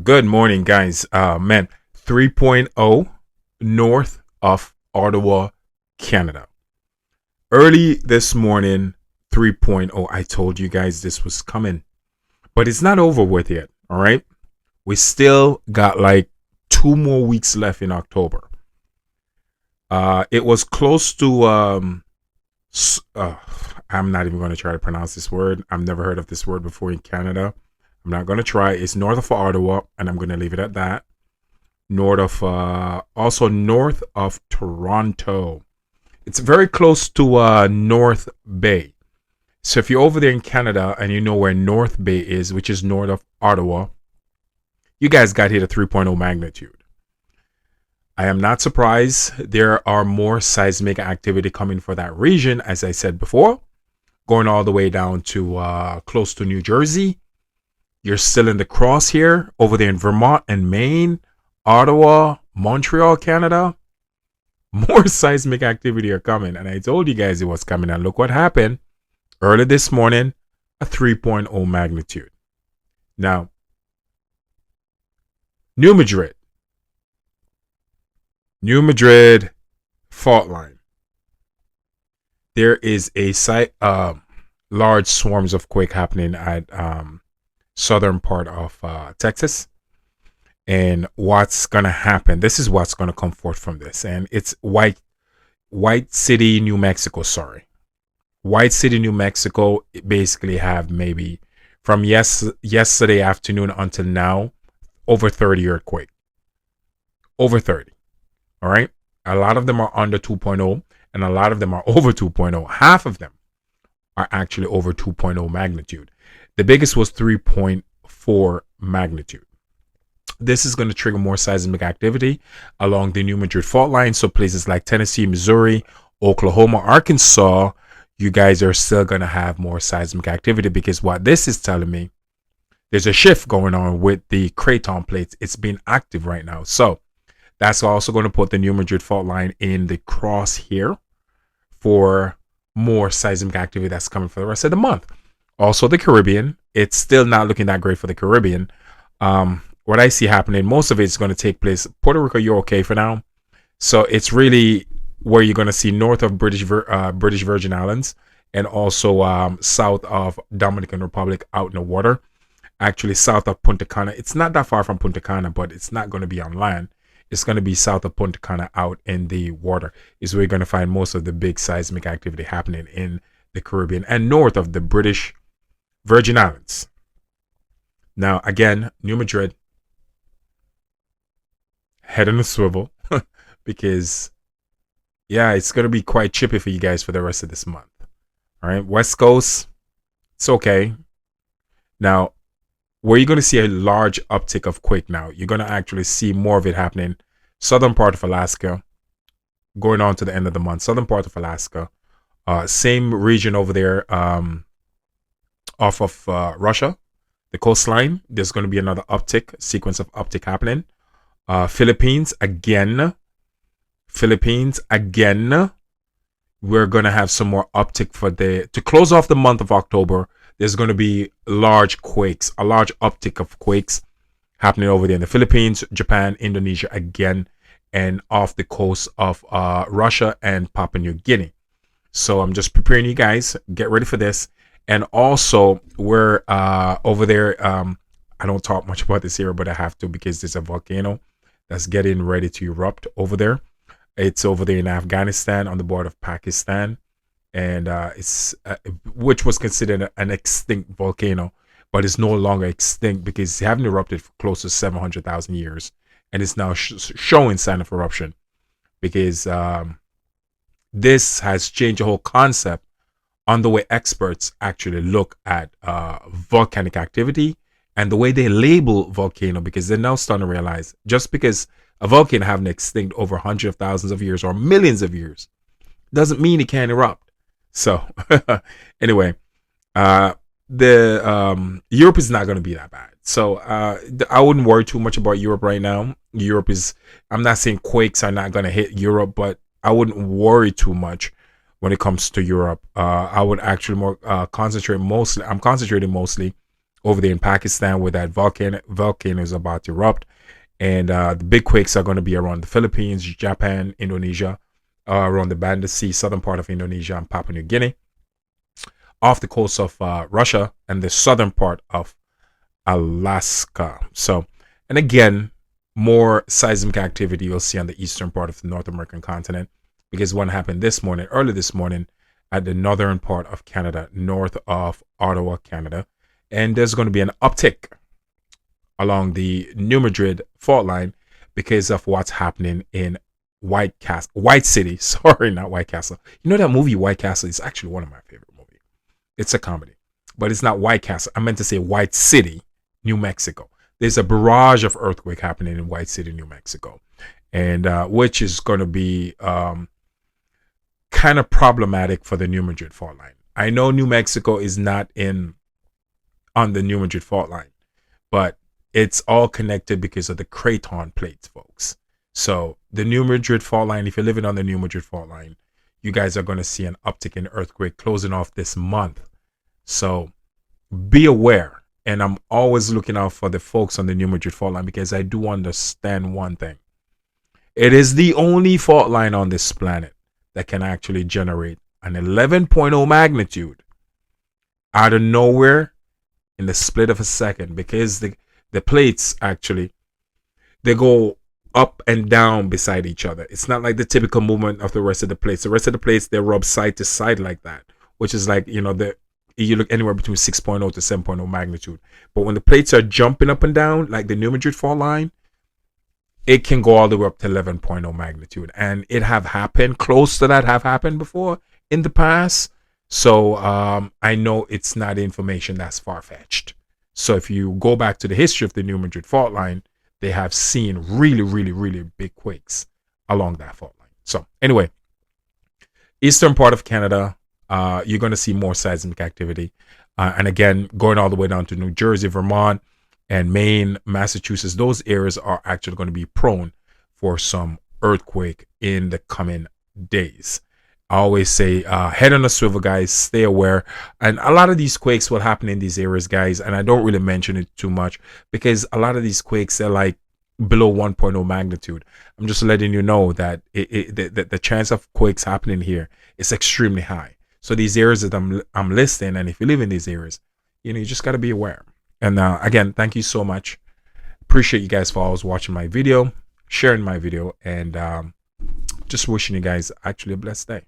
Good morning, guys. Man, 3.0 north of Ottawa, Canada. Early this morning, 3.0. I told you guys this was coming, but it's not over with yet. All right. We still got like 2 more weeks left in October. It was close to, I'm not even going to try to pronounce this word. I've never heard of this word before in Canada. I'm not going to try. It's north of Ottawa, and I'm going to leave it at that. Also north of Toronto. It's very close to North Bay. So if you're over there in Canada and you know where North Bay is, which is north of Ottawa, you guys got hit a 3.0 magnitude. I am not surprised. There are more seismic activity coming for that region, as I said before, going all the way down to close to New Jersey. You're still in the crosshair over there in Vermont and Maine, Ottawa, Montreal, Canada. More seismic activity are coming. And I told you guys it was coming. And look what happened. Early this morning, a 3.0 magnitude. Now, New Madrid fault line. There is a large swarms of quake happening at southern part of Texas. And what's gonna happen? This is what's gonna come forth from this, and it's White City, New Mexico. Sorry, White City, New Mexico. Basically, have maybe from yesterday afternoon until now, over 30 earthquake. Over 30. All right. A lot of them are under 2.0, and a lot of them are over 2.0. Half of them are actually over 2.0 magnitude. The biggest was 3.4 magnitude. This is going to trigger more seismic activity along the New Madrid fault line. So places like Tennessee, Missouri, Oklahoma, Arkansas, you guys are still going to have more seismic activity, because what this is telling me, there's a shift going on with the craton plates. It's being active right now. So that's also going to put the New Madrid fault line in the crosshair for more seismic activity that's coming for the rest of the month. Also, the Caribbean, it's still not looking that great for the Caribbean. What I see happening, most of it is going to take place. Puerto Rico, you're okay for now. So it's really where you're going to see north of British Virgin Islands, and also south of Dominican Republic out in the water. Actually, south of Punta Cana. It's not that far from Punta Cana, but it's not going to be on land. It's going to be south of Punta Cana out in the water is where you're going to find most of the big seismic activity happening in the Caribbean and north of the British Virgin Islands. Now, again, New Madrid, head on a swivel, because, yeah, it's going to be quite chippy for you guys for the rest of this month. All right, West Coast, it's okay. Now, where you're going to see a large uptick of quake now, you're going to actually see more of it happening. Southern part of Alaska, going on to the end of the month. Southern part of Alaska, same region over there, off of Russia, the coastline. There's going to be another sequence of uptick happening. Philippines again. We're going to have some more uptick to close off the month of October. There's going to be a large uptick of quakes happening over there in the Philippines, Japan, Indonesia again, and off the coast of Russia and Papua New Guinea. So I'm just preparing you guys. Get ready for this. And also, we're over there. I don't talk much about this here, but I have to, because there's a volcano that's getting ready to erupt over there. It's over there in Afghanistan on the border of Pakistan. And it's which was considered an extinct volcano, but it's no longer extinct because it hasn't erupted for close to 700,000 years, and it's now showing sign of eruption, because this has changed the whole concept on the way experts actually look at volcanic activity and the way they label volcano, because they're now starting to realize just because a volcano having extinct over hundreds of thousands of years or millions of years doesn't mean it can't erupt. So anyway, the Europe is not going to be that bad. So I wouldn't worry too much about Europe right now. I'm not saying quakes are not going to hit Europe, but I wouldn't worry too much when it comes to Europe. I would actually more concentrating mostly over there in Pakistan where that volcano is about to erupt. And the big quakes are going to be around the Philippines, Japan, Indonesia, around the Banda Sea, southern part of Indonesia and Papua New Guinea, off the coast of Russia, and the southern part of Alaska. So, and again, more seismic activity you'll see on the eastern part of the North American continent, because one happened this morning, early this morning, at the northern part of Canada, north of Ottawa, Canada. And there's going to be an uptick along the New Madrid fault line because of what's happening in White City. Sorry, not White Castle. You know that movie White Castle is actually one of my favorite movies. It's a comedy, but it's not White Castle. I meant to say White City, New Mexico. There's a barrage of earthquake happening in White City, New Mexico, and which is going to be kind of problematic for the New Madrid fault line. I know New Mexico is not on the New Madrid fault line, but it's all connected because of the Craton plates, folks. So the New Madrid fault line, if you're living on the New Madrid fault line, you guys are going to see an uptick in earthquake closing off this month. So be aware. And I'm always looking out for the folks on the New Madrid fault line, because I do understand one thing. It is the only fault line on this planet that can actually generate an 11.0 magnitude out of nowhere in the split of a second, because the plates actually, they go up and down beside each other. It's not like the typical movement of the rest of the plates. The rest of the plates, they rub side to side like that, which is like, you look anywhere between 6.0 to 7.0 magnitude. But when the plates are jumping up and down, like the New Madrid fault line, it can go all the way up to 11.0 magnitude. And it have happened, close to that have happened before in the past. So I know it's not information that's far-fetched. So if you go back to the history of the New Madrid fault line, they have seen really, really, really big quakes along that fault line. So anyway, eastern part of Canada, you're going to see more seismic activity. And again, going all the way down to New Jersey, Vermont, and Maine, Massachusetts, those areas are actually going to be prone for some earthquake in the coming days. I always say, head on a swivel, guys, stay aware. And a lot of these quakes will happen in these areas, guys, and I don't really mention it too much because a lot of these quakes are like below 1.0 magnitude. I'm just letting you know that the chance of quakes happening here is extremely high. So these areas that I'm listing, and if you live in these areas, you just got to be aware. And again, thank you so much. Appreciate you guys for always watching my video, sharing my video, and just wishing you guys actually a blessed day.